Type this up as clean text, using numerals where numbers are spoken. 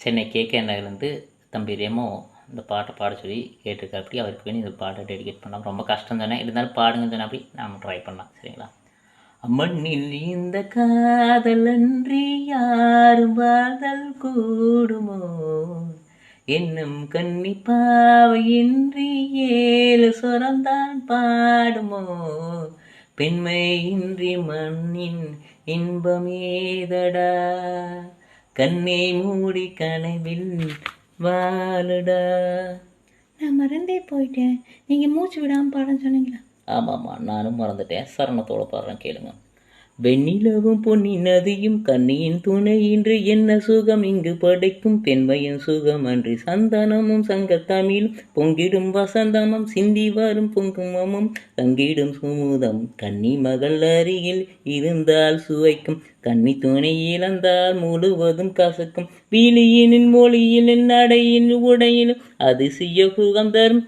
Chennai KK நகர்லேருந்து தம்பி ரெமோ இந்த பாட்டை பாட சொல்லி கேட்டிருக்காப்படி. அவருக்கு வேணும் இந்த பாட்டை டெடிகேட் பண்ணலாம். ரொம்ப கஷ்டம் தானே, இருந்தாலும் பாடுங்கன்னு சொன்னால் அப்படி நாம் ட்ரை பண்ணலாம். சரிங்களா? மண்ணில் இந்த காதலன்றி யாரும் வாழ்தல் கூடுமோ, என்னும் கன்னி பாவையின்றி 7 சொரந்தான் பாடுமோ, பெண்மையின்றி மண்ணின் இன்பமேதடா, கண்ணை மூடி கனவில் வாழுடா. நான் மறந்தே போயிட்டேன். நீங்கள் மூச்சு விடாமல் பாடன்னு சொன்னீங்களா? ஆமாம்மா, நானும் மறந்துட்டேன். சரணத்தோடு பாடுறேன், கேளுங்க. வெண்ணிலவும் பொன்னி நதியும் கண்ணியின் துணையின்றி என்ன சுகம் இங்கு படைக்கும், பெண்மையின் சுகம் அன்றி சந்தனமும் சங்கத்தமிழும் பொங்கிடும் வசந்தமும் சிந்தி வரும் பொங்குமமும் தங்கிடும் சுமுதம், கன்னி மகள் அருகில் இருந்தால் சுவைக்கும், கன்னி துணை இழந்தால் முழுவதும் கசக்கும், விழியினின் மொழியிலும் நடையின் உடையிலும் அதிசய சுகம் தரும்,